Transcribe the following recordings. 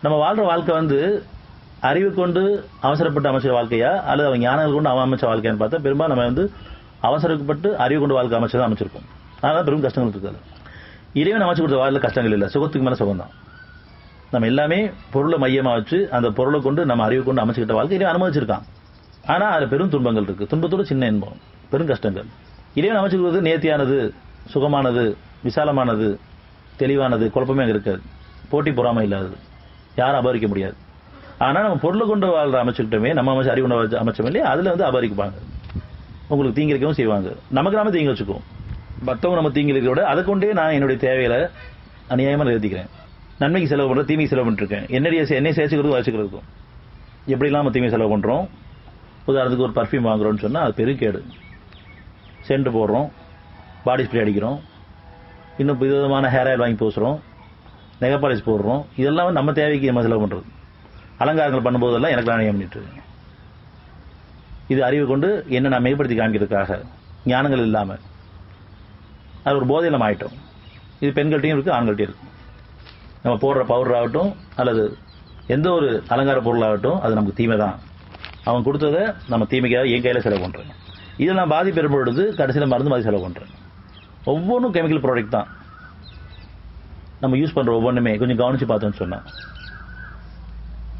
நம்ம வாழ்ற வாழ்க்கை வந்து அறிவு கொண்டு அவசரப்பட்டு அமைச்ச வாழ்க்கையா அல்லது அவங்க ஞானங்கள் கொண்டு அமைச்ச வாழ்க்கையான்னு பார்த்தா பெரும்பாலும் நம்ம வந்து அவசரப்பட்டு அறிவு கொண்டு வாழ்க்கை அமைச்சதான் அமைச்சிருக்கோம். அதனால பெரும் கஷ்டங்கள் இருக்காது. இறைவன் அமைச்சு கொடுத்த வாழ்க்கை கஷ்டங்கள் இல்லை, சுகத்துக்கு மேல சுகம் தான். நம்ம எல்லாமே பொருளை மையமா வச்சு அந்த பொருளை கொண்டு நம்ம அறிவு கொண்டு அமைச்சுக்கிட்ட வாழ்க்கை இறைவன் அனுமதிச்சிருக்கான். ஆனா அதுல பெரும் துன்பங்கள் இருக்கு, துன்பத்தோட சின்ன இன்பம், பெரும் கஷ்டங்கள். இறைவன் அமைச்சு கொடுத்தது நேர்த்தியானது, சுகமானது, விசாலமானது, தெளிவானது, குழப்பமே அங்க இருக்காது, போட்டி பொறாமை இல்லாதது, யாரும் அபகரிக்க முடியாது. ஆனா நம்ம பொருளை கொண்டு வாழ்ற அமைச்சுக்கிட்டோமே, நம்ம அமைச்சு அறிவு கொண்டு அமைச்சோம் இல்லையா, அதுல வந்து அபகரிப்பாங்க, உங்களுக்கு தீங்கிரிக்கவும் செய்வாங்க, நமக்கு நாம தீங்கி வச்சுக்குவோம். மற்றவங்க நம்ம தீங்கி இருக்கிற விட அதை கொண்டே நான் என்னுடைய தேவைகளை அநியாயமா நிறுத்திக்கிறேன். நன்மைக்கு செலவு பண்றேன், தீமைக்கு செலவு பண்ணிட்டு இருக்கேன். என்னை சேர்த்துக்கிறதுக்கும் வச்சுக்கிறதுக்கும் எப்படிலாம் நம்ம தீமை செலவு பண்றோம். உதாரணத்துக்கு ஒரு பர்ஃப்யூம் வாங்குறோம்னு சொன்னா அது பெருக்கேடு. சென்ட் போடுறோம், பாடி ஸ்ப்ரே அடிக்கிறோம், இன்னும் விதமான ஹேர் ஆயில் வாங்கி பூசுறோம், நெகை பாலிஷ் போடுறோம். இதெல்லாம் நம்ம தேவைக்கு நம்ம செலவு பண்றது. அலங்காரங்கள் பண்ணும்போதெல்லாம் எனக்கு நான் பண்ணிட்டு இருக்கேன். இது அறிவு கொண்டு என்ன நான் மேம்படுத்தி காமிக்கிறதுக்காக, ஞானங்கள் இல்லாம அது ஒரு போதையில ஆயிட்டோம். இது பெண்கள்ட்டையும் இருக்கு, ஆண்கள்ட்டையும் இருக்கு. நம்ம போடுற பவுடர் ஆகட்டும் அல்லது எந்த ஒரு அலங்கார பொருளாகட்டும் அது நமக்கு தீமை தான். அவன் கொடுத்ததை நம்ம தீமைக்காக என் கையில செலவு பண்றேன். இதில் நான் பாதிப்பு ஏற்படுது, கடைசியில் மருந்து மாதிரி செலவு பண்றேன். ஒவ்வொன்றும் கெமிக்கல் ப்ராடக்ட் தான். நம்ம யூஸ் பண்ற ஒவ்வொன்றுமே கொஞ்சம் கவனிச்சு பார்த்தோம்னு சொன்னா,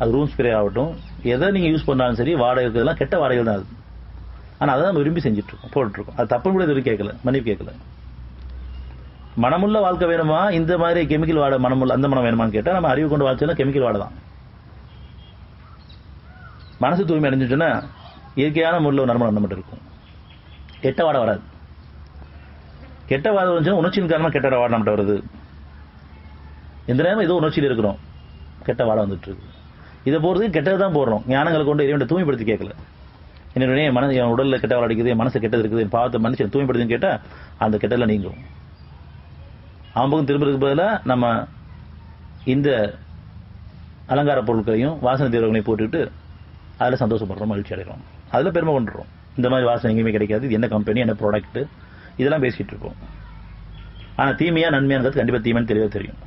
அது ரூம் ஸ்ப்ரே ஆகட்டும், எதை நீங்க யூஸ் பண்ணாலும் சரி, வாடகை இருக்கிறதுலாம் கெட்ட வாடகைகள் தான் அது. ஆனா அதை நம்ம விரும்பி செஞ்சுட்டு இருக்கோம், போட்டுட்டு இருக்கோம். அது தப்பு கூட எதுவும் கேட்கல, மன்னிப்பு கேட்கல. மனமுள்ள வாழ்க்கை வேணுமா, இந்த மாதிரி கெமிக்கல் வாட மனமுள்ள அந்த மனம் வேணுமான்னு கேட்டா நம்ம அறிவு கொண்டு வாழ்ச்சோம்னா கெமிக்கல் வாடை தான். மனசு தூய்மை அடைஞ்சிச்சுன்னா இயற்கையான முறையில் நறுமணம் நம்மகிட்ட இருக்கும், கெட்ட வாடை வராது. கெட்ட வாடை வந்துச்சுன்னா உணர்ச்சியின் காரணமா கெட்ட வாடை நம்மகிட்ட வருது. எந்த நேரம் ஏதோ உணர்ச்சியில் இருக்கிறோம், கெட்ட வாடை வந்துட்டு இருக்கு. இதை போறதுக்கு கெட்டது தான் போடுறோம். ஞானங்களை கொண்டு இறைவனை தூய்மைப்படுத்தி கேட்கல. என்னுடைய என் உடல்ல கெட்ட வாடை அடிக்குது, என் மனசு கெட்டது இருக்குது, என் பாவத்தை மனுஷன் தூய்மைப்படுத்தின்னு கேட்டா அந்த கெட்டதில் நீங்கும். அவன் பக்கம் திரும்புறதுக்கு பதிலாக நம்ம இந்த அலங்கார பொருட்களையும் வாசனை தீவிரங்களையும் போட்டுக்கிட்டு அதில் சந்தோஷப்படுறோம், மகிழ்ச்சி அடைகிறோம், அதில் பெருமை கொண்டுறோம். இந்த மாதிரி வாசனை எங்கேயுமே கிடைக்காது, இது என்ன கம்பெனி, என்ன ப்ராடக்ட், இதெல்லாம் பேசிட்டு இருக்கோம். ஆனால் தீமையா நன்மையானது கண்டிப்பாக தீமைன்னு தெளிவாக தெரியும்.